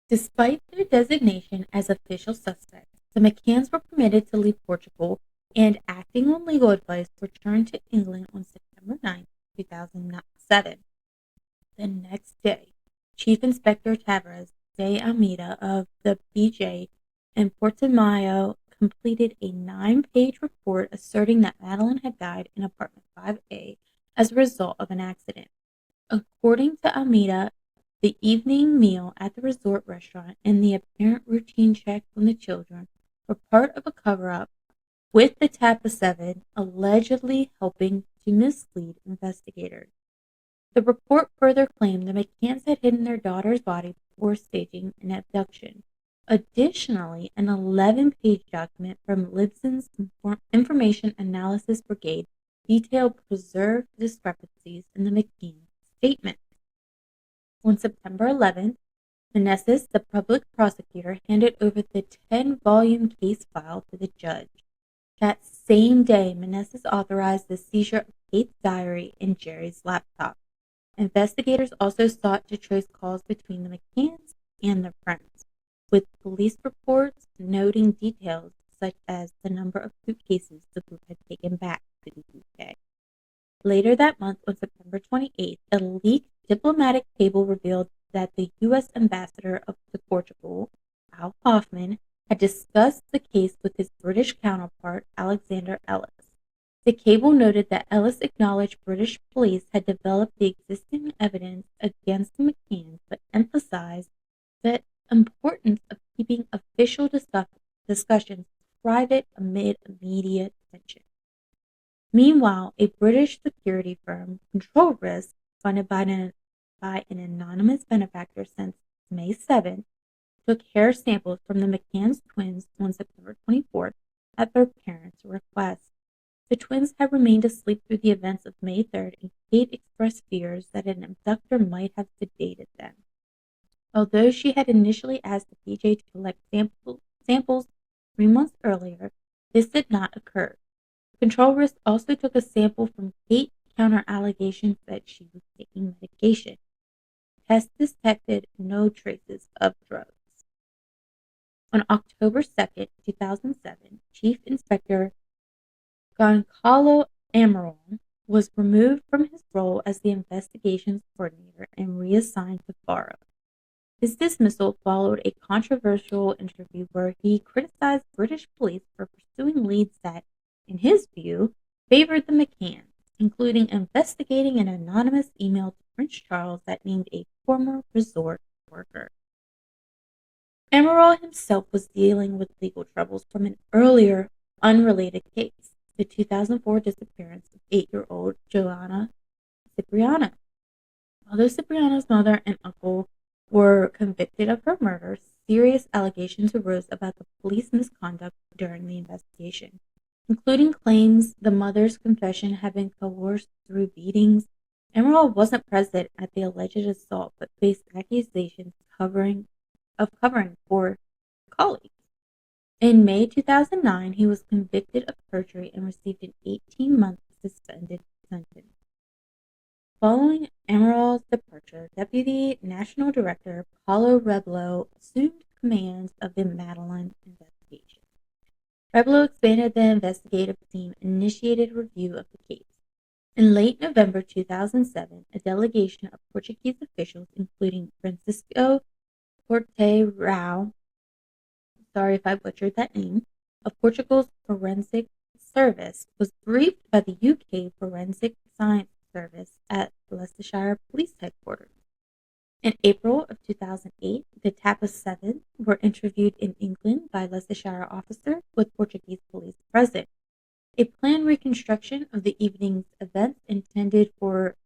Despite their designation as official suspects, the McCanns were permitted to leave Portugal and, acting on legal advice, returned to England on September 9, 2007. The next day, Chief Inspector Tavares de Almeida of the PJ in Portimao completed a 9-page report asserting that Madeleine had died in apartment 5A as a result of an accident. According to Almeida, the evening meal at the resort restaurant and the apparent routine check on the children were part of a cover-up, with the Tapa 7 allegedly helping to mislead investigators. The report further claimed the McCanns had hidden their daughter's body before staging an abduction. Additionally, an 11-page document from Libsyn's Information Analysis Brigade detailed preserved discrepancies in the McCann statement. On September 11th, Meneses, the public prosecutor, handed over the 10-volume case file to the judge. That same day, Meneses authorized the seizure of Kate's diary and Jerry's laptop. Investigators also sought to trace calls between the McCanns and their friends, with police reports noting details such as the number of suitcases the group had taken back to the UK. Later that month, on September 28th, a leaked diplomatic cable revealed that the U.S. ambassador to Portugal, Al Hoffman, had discussed the case with his British counterpart, Alexander Ellis. The cable noted that Ellis acknowledged British police had developed the existing evidence against the McCanns, but emphasized the importance of keeping official discussions private amid immediate tension. Meanwhile, a British security firm, Control Risk, funded by an anonymous benefactor since May 7th, took hair samples from the McCanns twins on September 24th at their parents' request. The twins had remained asleep through the events of May 3rd, and Kate expressed fears that an abductor might have sedated them. Although she had initially asked the PJ to collect samples 3 months earlier, this did not occur. Control Risk also took a sample from Kate to counter allegations that she was taking medication. Tests detected no traces of drugs. On October 2nd, 2007, Chief Inspector Goncalo Amaral was removed from his role as the investigations coordinator and reassigned to Faro. His dismissal followed a controversial interview where he criticized British police for pursuing leads that, in his view, favored the McCanns, including investigating an anonymous email to Prince Charles that named a former resort worker. Amaral himself was dealing with legal troubles from an earlier, unrelated case, the 2004 disappearance of 8-year-old Joanna Cipriano. Although Cipriano's mother and uncle were convicted of her murder, serious allegations arose about the police misconduct during the investigation, including claims the mother's confession had been coerced through beatings. Amaral wasn't present at the alleged assault, but faced accusations of covering for colleagues. In May 2009, he was convicted of perjury and received an 18-month suspended sentence. Following Amaral's departure, Deputy National Director Paulo Rebelo assumed command of the Madeleine investigation. Rebelo expanded the investigative team and initiated review of the case. In late November 2007, a delegation of Portuguese officials, including Francisco Porteirão, sorry if I butchered that name, of Portugal's Forensic Service, was briefed by the UK Forensic Science Service at Leicestershire Police Headquarters. In April of 2008, the Tapa 7 were interviewed in England by Leicestershire officer with Portuguese police present. A planned reconstruction of the evening's events intended for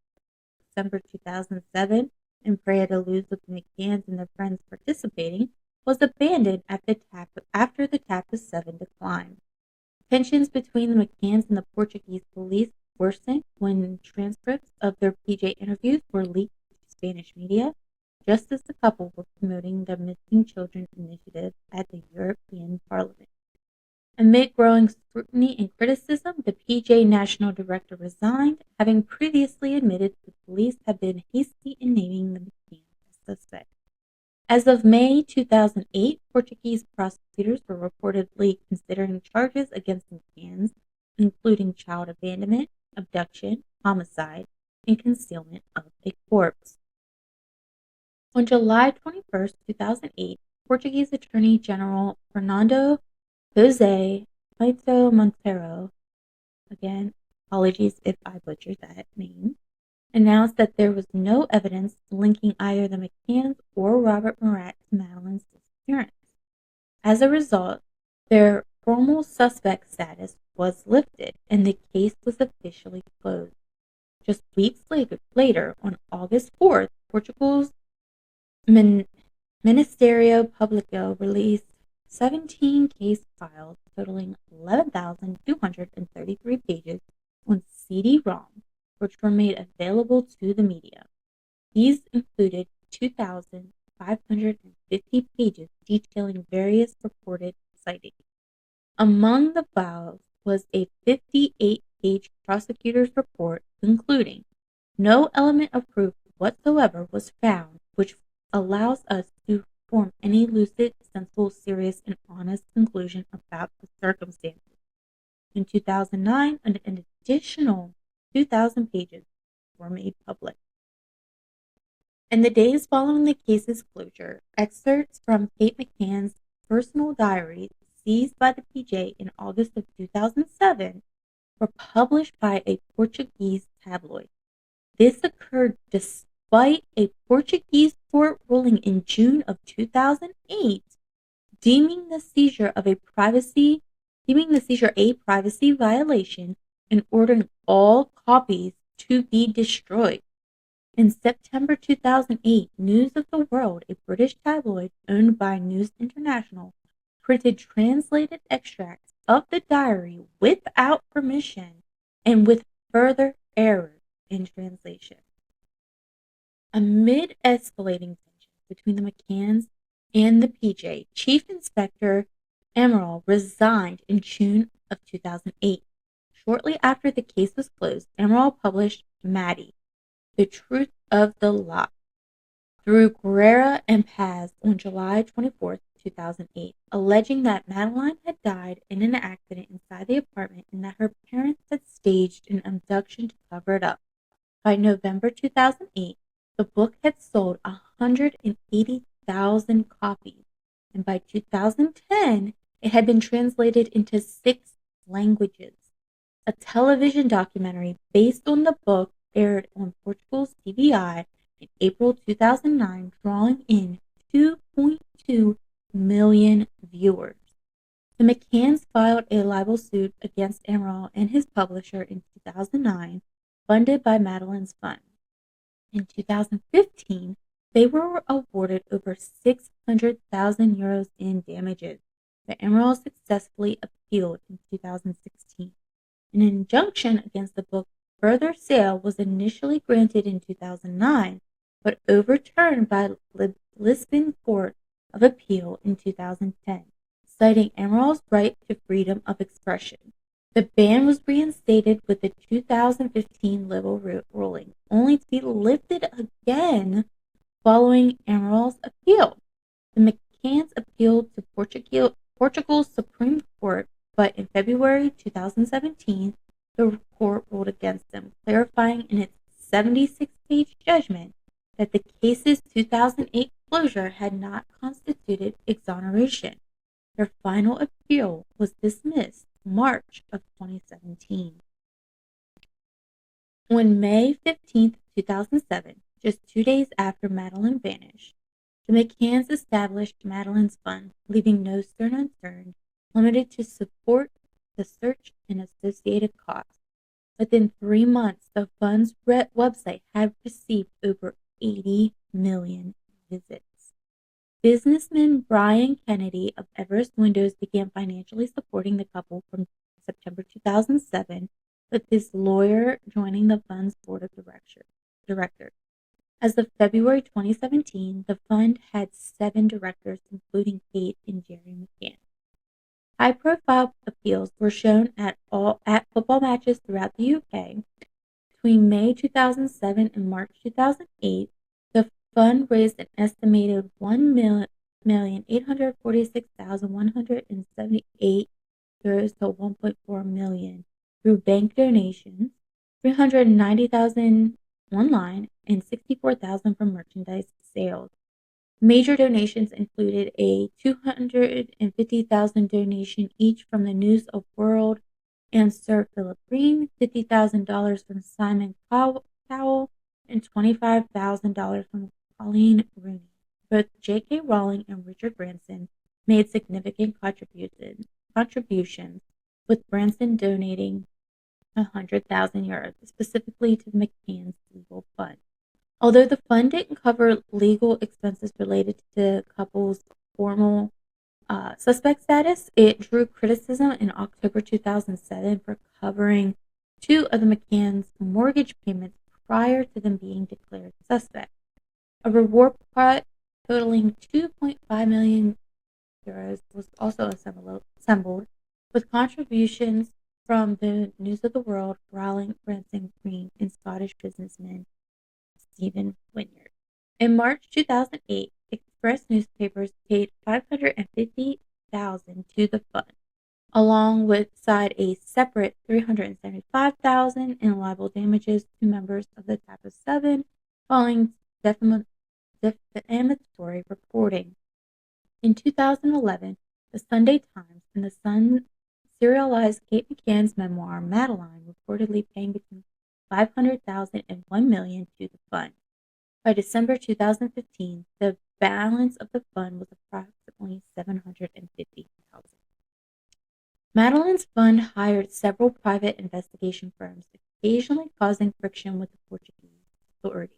December 2007 in Praia da Luz with the McCanns and their friends participating was abandoned after the Tapa 7 declined. Tensions between the McCanns and the Portuguese police worsened when transcripts of their PJ interviews were leaked to Spanish media, just as the couple were promoting their Missing Children initiative at the European Parliament. Amid growing scrutiny and criticism, the PJ National Director resigned, having previously admitted the police had been hasty in naming the McCanns as suspects. As of May 2008, Portuguese prosecutors were reportedly considering charges against McCann, including child abandonment, abduction, homicide, and concealment of a corpse. On July 21st, 2008, Portuguese Attorney General Fernando José Pinto Monteiro, again, apologies if I butchered that name, announced that there was no evidence linking either the McCanns or Robert Murat to Madeleine's disappearance. As a result, their formal suspect status was lifted and the case was officially closed. Just weeks later, on August 4th, Portugal's Ministerio Público released 17 case files totaling 11,233 pages on CD-ROM, which were made available to the media. These included 2,550 pages detailing various reported sightings. Among the files was a 58-page prosecutor's report concluding no element of proof whatsoever was found which allows us to form any lucid, sensible, serious, and honest conclusion about the circumstances. In 2009, an additional 2,000 pages were made public. In the days following the case's closure, excerpts from Kate McCann's personal diary, seized by the PJ in August of 2007, were published by a Portuguese tabloid. This occurred despite a Portuguese court ruling in June of 2008 deeming the seizure a privacy violation and ordering all copies to be destroyed. In September 2008, News of the World, a British tabloid owned by News International, printed translated extracts of the diary without permission and with further errors in translation. Amid escalating tensions between the McCanns and the PJ, Chief Inspector Emerald resigned in June of 2008. Shortly after the case was closed, Emerald published Maddie, The Truth of the Lot, through Guerrera and Paz on July 24, 2008, alleging that Madeleine had died in an accident inside the apartment and that her parents had staged an abduction to cover it up. By November 2008, the book had sold 180,000 copies, and by 2010, it had been translated into 6 languages. A television documentary based on the book aired on Portugal's TVI in April 2009, drawing in 2.2 million viewers. The McCanns filed a libel suit against Emerald and his publisher in 2009, funded by Madeleine's fund. In 2015, they were awarded over 600,000 euros in damages, but Emerald successfully appealed in 2016. An injunction against the book's further sale was initially granted in 2009, but overturned by Lisbon Court of Appeal in 2010, citing Emerald's right to freedom of expression. The ban was reinstated with the 2015 libel ruling, only to be lifted again following Emerald's appeal. The McCanns appealed to Portugal's Supreme Court, but in February 2017, the court ruled against them, clarifying in its 76-page judgment that the case's 2008 closure had not constituted exoneration. Their final appeal was dismissed March of 2017. On May 15, 2007, just 2 days after Madeleine vanished, the McCanns established Madeleine's fund, leaving no stone unturned, limited to support the search and associated costs. Within 3 months, the fund's website had received over 80 million visits. Businessman Brian Kennedy of Everest Windows began financially supporting the couple from September 2007, with his lawyer joining the fund's board of directors. As of February 2017, the fund had 7 directors, including Kate and Jerry McCann. High-profile appeals were shown at football matches throughout the UK. Between May 2007 and March 2008, the fund raised an estimated €1,846,178 to €1.4 million through bank donations, $390,000 online, and $64,000 from merchandise sales. Major donations included a $250,000 donation each from the News of World and Sir Philip Green, $50,000 from Simon Cowell, and $25,000 from Colleen Rooney. Both J.K. Rowling and Richard Branson made significant contributions, with Branson donating €100,000 specifically to the McCann's legal fund. Although the fund didn't cover legal expenses related to the couple's formal suspect status, it drew criticism in October 2007 for covering two of the McCann's mortgage payments prior to them being declared suspect. A reward pot totaling €2.5 million was also assembled, with contributions from the News of the World, Rowling, Branson, Green, and Scottish businessman Stephen Wynyard. In March 2008, Express newspapers paid $550,000 to the fund, alongside a separate $375,000 in libel damages to members of the Type of Seven following defamatory reporting. In 2011, the Sunday Times and the Sun serialized Kate McCann's memoir, Madeleine, reportedly paying between $500,000 and $1 million to the fund. By December 2015, the balance of the fund was approximately $750,000. Madeleine's fund hired several private investigation firms, occasionally causing friction with the Portuguese authorities.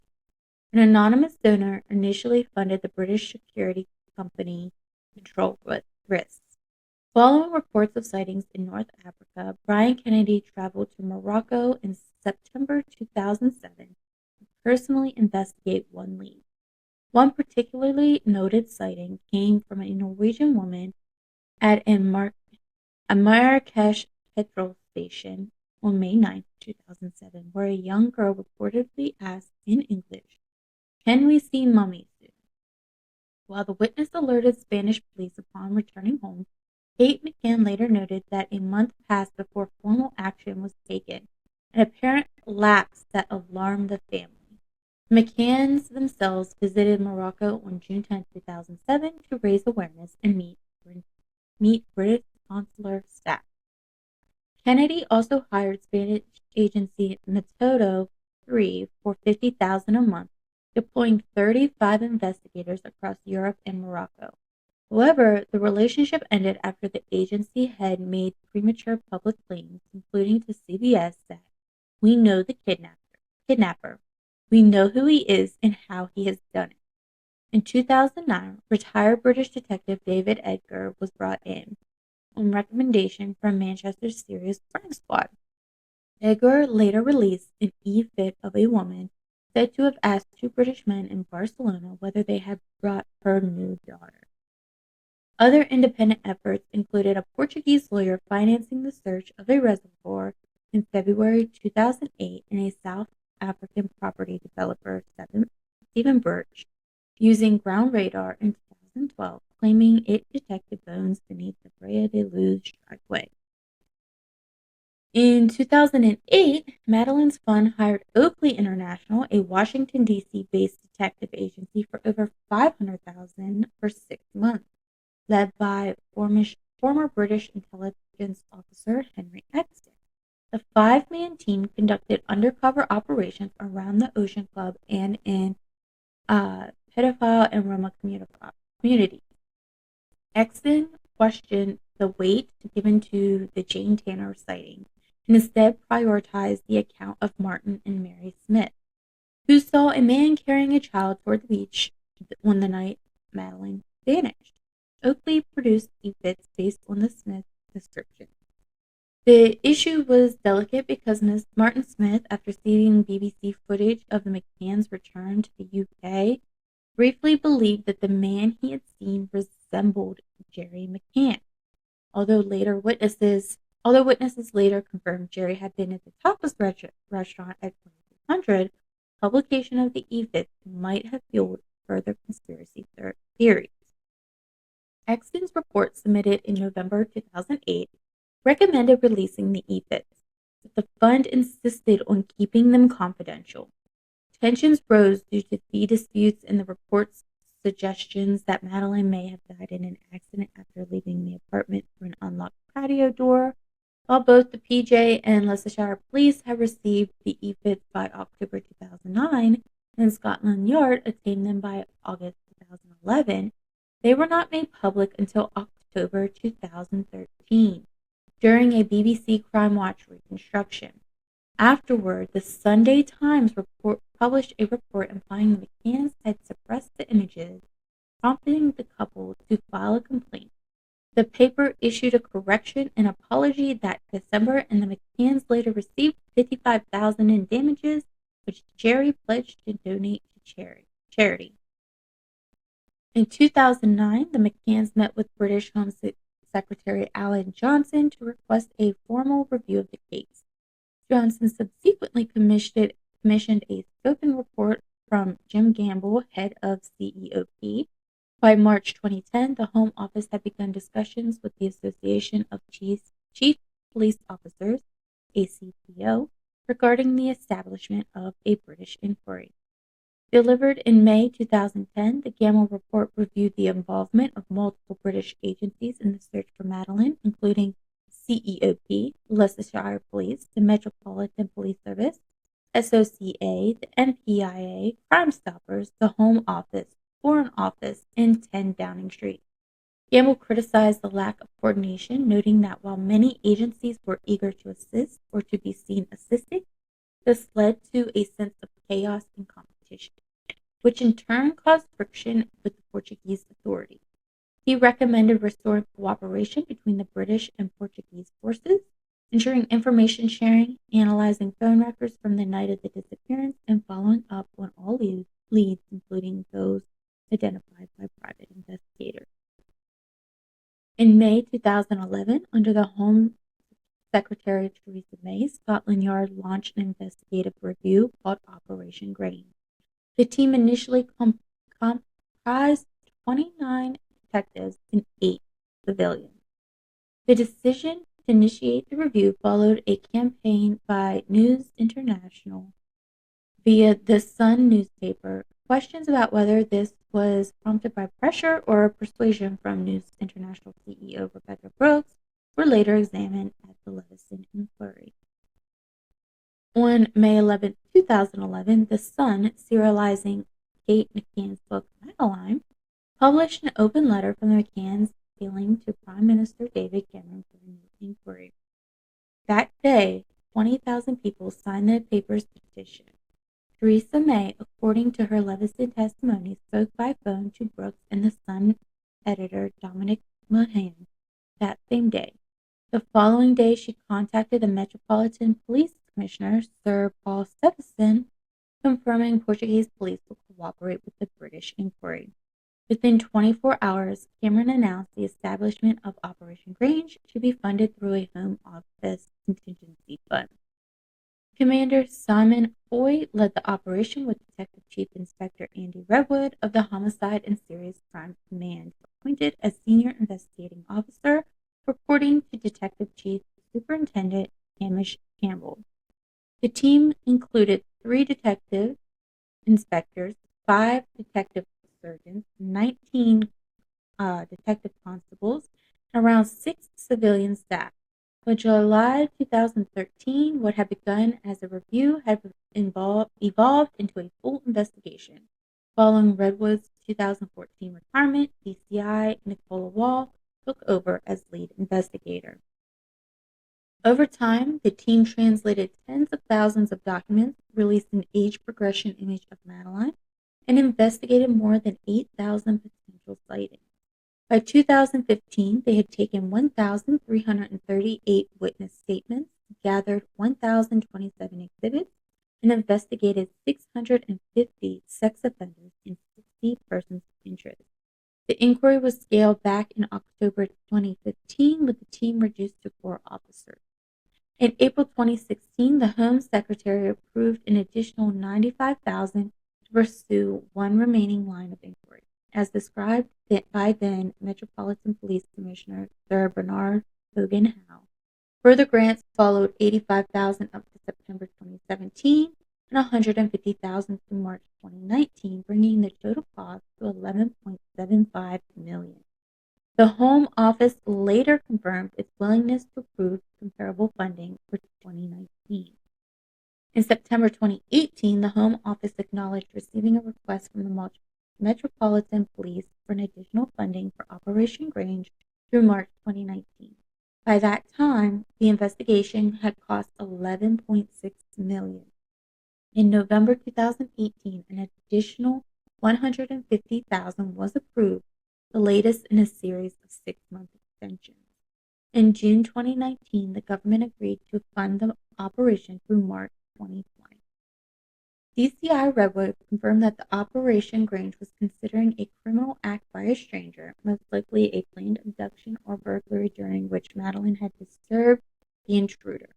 An anonymous donor initially funded the British security company Control Risks. Following reports of sightings in North Africa, Brian Kennedy traveled to Morocco in September 2007 to personally investigate one lead. One particularly noted sighting came from a Norwegian woman at a Marrakesh petrol station on May 9, 2007, where a young girl reportedly asked in English, "Can we see Mummy soon?" While the witness alerted Spanish police upon returning home, Kate McCann later noted that a month passed before formal action was taken, an apparent lapse that alarmed the family. The McCanns themselves visited Morocco on June 10, 2007 to raise awareness and meet British consular staff. Kennedy also hired Spanish agency Metodo 3 for $50,000 a month, deploying 35 investigators across Europe and Morocco. However, the relationship ended after the agency had made premature public claims, including to CBS that "We know the kidnapper. We know who he is and how he has done it." In 2009, retired British detective David Edgar was brought in on recommendation from Manchester's Serious Crime Squad. Edgar later released an e-fit of a woman said to have asked two British men in Barcelona whether they had brought her new daughter. Other independent efforts included a Portuguese lawyer financing the search of a reservoir in February 2008 and a South African property developer, Stephen Birch, using ground radar in 2012, claiming it detected bones beneath the Praia da Luz driveway. In 2008, Madeleine's fund hired Oakley International, a Washington, D.C.-based detective agency, for over $500,000 for 6 months, led by former British intelligence officer Henry Exton. The 5-man team conducted undercover operations around the Ocean Club and in pedophile and Roma communities. Exton questioned the weight given to the Jane Tanner sighting and instead prioritized the account of Martin and Mary Smith, who saw a man carrying a child toward the beach on the night Madeleine vanished. Oakley produced e-fits based on the Smith description. The issue was delicate because Ms. Martin Smith, after seeing BBC footage of the McCanns' return to the UK, briefly believed that the man he had seen resembled Jerry McCann. Although witnesses later confirmed Jerry had been at the Tapas restaurant at 2300, publication of the e-fits might have fueled further conspiracy theories. Exton's report, submitted in November 2008, recommended releasing the e-fits, but the fund insisted on keeping them confidential. Tensions rose due to fee disputes and the report's suggestions that Madeleine may have died in an accident after leaving the apartment through an unlocked patio door. While both the PJ and Leicestershire Police had received the e-fits by October 2009 and Scotland Yard obtained them by August 2011, they were not made public until October 2013 during a BBC Crime Watch reconstruction. Afterward, the Sunday Times published a report implying the McCanns had suppressed the images, prompting the couple to file a complaint. The paper issued a correction and apology that December, and the McCanns later received $55,000 in damages, which Jerry pledged to donate to charity. In 2009, the McCanns met with British Home Secretary Alan Johnson to request a formal review of the case. Johnson subsequently commissioned a scoping report from Jim Gamble, head of CEOP. By March 2010, the Home Office had begun discussions with the Association of Chief Police Officers, ACPO, regarding the establishment of a British inquiry. Delivered in May 2010, the Gamble report reviewed the involvement of multiple British agencies in the search for Madeleine, including CEOP, Leicestershire Police, the Metropolitan Police Service, SOCA, the MPIA, Crime Stoppers, the Home Office, Foreign Office, and 10 Downing Street. Gamble criticized the lack of coordination, noting that while many agencies were eager to assist or to be seen assisting, this led to a sense of chaos and competition, which in turn caused friction with the Portuguese authorities. He recommended restoring cooperation between the British and Portuguese forces, ensuring information sharing, analyzing phone records from the night of the disappearance, and following up on all leads, including those identified by private investigators. In May 2011, under the Home Secretary Theresa May, Scotland Yard launched an investigative review called Operation Grain. The team initially comprised 29 detectives and 8 civilians. The decision to initiate the review followed a campaign by News International via the Sun newspaper. Questions about whether this was prompted by pressure or persuasion from News International CEO Rebecca Brooks were later examined at the Levison inquiry. On May 11, 2011, The Sun, serializing Kate McCann's book Madeleine, published an open letter from the McCanns appealing to Prime Minister David Cameron for a new inquiry. That day, 20,000 people signed the paper's petition. Theresa May, according to her Levison testimony, spoke by phone to Brooks and the Sun editor Dominic Mahan that same day. The following day, she contacted the Metropolitan Police Commissioner, Sir Paul Stephenson, confirming Portuguese police will cooperate with the British inquiry. Within 24 hours, Cameron announced the establishment of Operation Grange to be funded through a Home Office contingency fund. Commander Simon Foy led the operation with Detective Chief Inspector Andy Redwood of the Homicide and Serious Crime Command, appointed as Senior Investigating Officer, reporting to Detective Chief Superintendent Hamish Campbell. The team included 3 detective inspectors, 5 detective surgeons, 19 detective constables, and around 6 civilian staff. By July 2013, what had begun as a review had evolved into a full investigation. Following Redwood's 2014 retirement, DCI Nicola Wall took over as lead investigator. Over time, the team translated tens of thousands of documents, released an age progression image of Madeleine, and investigated more than 8,000 potential sightings. By 2015, they had taken 1,338 witness statements, gathered 1,027 exhibits, and investigated 650 sex offenders and 60 persons of interest. The inquiry was scaled back in October 2015, with the team reduced to 4 officers. In April 2016, the Home Secretary approved an additional $95,000 to pursue one remaining line of inquiry, as described by then Metropolitan Police Commissioner Sir Bernard Hogan Howe. Further grants followed, $85,000 up to September 2017 and $150,000 through March 2019, bringing the total cost to $11.75 million. The Home Office later confirmed its willingness to approve comparable funding for 2019. In September 2018, the Home Office acknowledged receiving a request from the Metropolitan Police for an additional funding for Operation Grange through March 2019. By that time, the investigation had cost $11.6 million. In November 2018, an additional $150,000 was approved, the latest in a series of 6-month extensions. In June 2019, the government agreed to fund the operation through March 2020. DCI Redwood confirmed that the Operation Grange was considering a criminal act by a stranger, most likely a planned abduction or burglary during which Madeleine had disturbed the intruder.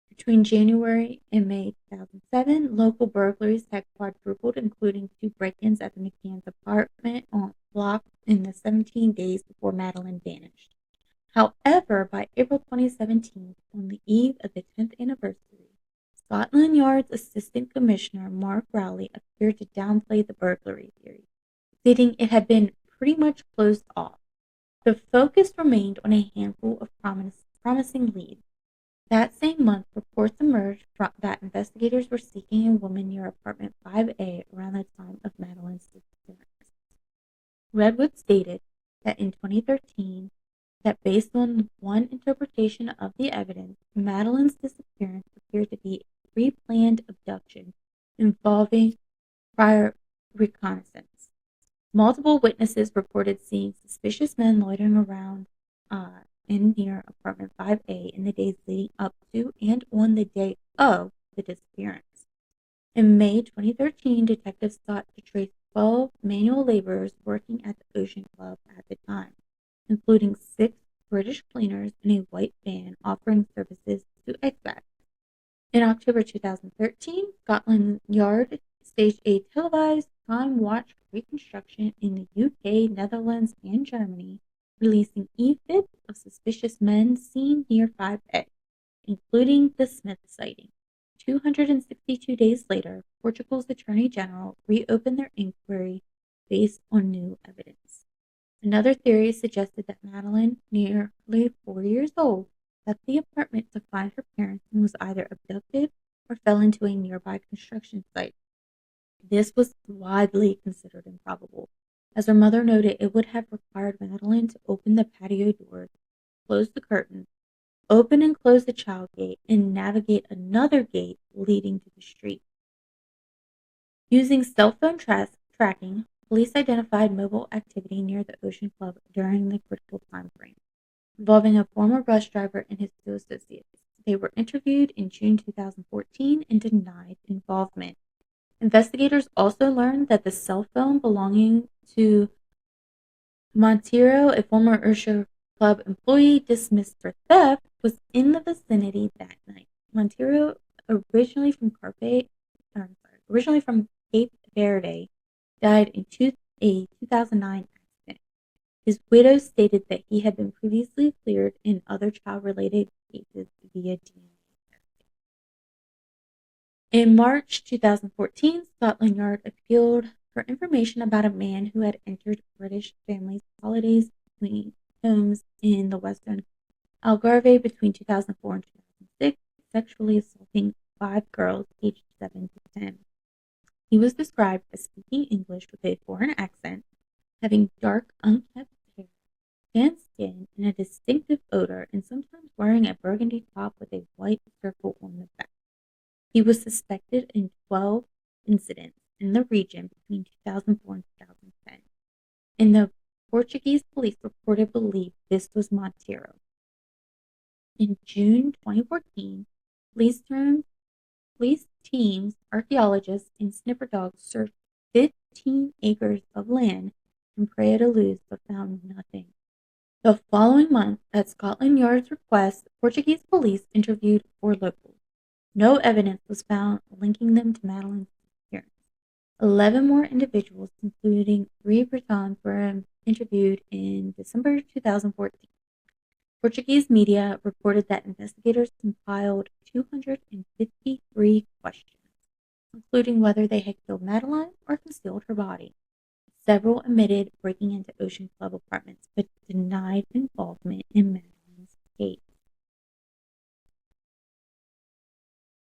Between January and May 2007, local burglaries had quadrupled, including 2 break-ins at the McCann's apartment block in the 17 days before Madeleine vanished. However, by April 2017, on the eve of the 10th anniversary, Scotland Yard's Assistant Commissioner Mark Rowley appeared to downplay the burglary theory, stating it had been pretty much closed off. The focus remained on a handful of promising leads. That same month, reports emerged that investigators were seeking a woman near apartment 5A around the time of Madeleine's disappearance. Redwood stated that in 2013, that based on one interpretation of the evidence, Madeleine's disappearance appeared to be a pre-planned abduction involving prior reconnaissance. Multiple witnesses reported seeing suspicious men loitering around in near apartment 5A in the days leading up to and on the day of the disappearance. In May 2013, detectives sought to trace 12 manual laborers working at the Ocean Club at the time, including 6 British cleaners in a white van offering services to expats. In October 2013, Scotland Yard staged a televised time-watch reconstruction in the UK, Netherlands, and Germany, releasing e-fits of suspicious men seen near 5A, including the Smith sighting. 262 days later, Portugal's Attorney General reopened their inquiry based on new evidence. Another theory suggested that Madeleine, nearly 4 years old, left the apartment to find her parents and was either abducted or fell into a nearby construction site. This was widely considered improbable. As her mother noted, it would have required Madeleine to open the patio doors, close the curtains, open and close the child gate, and navigate another gate leading to the street. Using cell phone tracking, police identified mobile activity near the Ocean Club during the critical time frame, involving a former bus driver and his 2 associates. They were interviewed in June 2014 and denied involvement. Investigators also learned that the cell phone belonging to Monteiro, a former Ocean Club employee dismissed for theft, was in the vicinity that night. Monteiro, originally from Cape Verde, died in a 2009 accident. His widow stated that he had been previously cleared in other child-related cases via DNA testing. In March 2014, Scotland Yard appealed for information about a man who had entered British families' holidays between homes in the Western Algarve between 2004 and 2006, sexually assaulting 5 girls aged 7 to 10. He was described as speaking English with a foreign accent, having dark, unkempt hair, tan skin, and a distinctive odor, and sometimes wearing a burgundy top with a white circle on the back. He was suspected in 12 incidents in the region between 2004 and 2010, and the Portuguese police reported believed this was Monteiro. In June 2014, police teams, archaeologists, and sniffer dogs searched 15 acres of land in Praia da Luz but found nothing. The following month, at Scotland Yard's request, Portuguese police interviewed 4 locals. No evidence was found linking them to Madeleine's disappearance. 11 more individuals, including 3 Britons, were interviewed in December 2014. Portuguese media reported that investigators compiled 253 questions, including whether they had killed Madeleine or concealed her body. Several admitted breaking into Ocean Club apartments but denied involvement in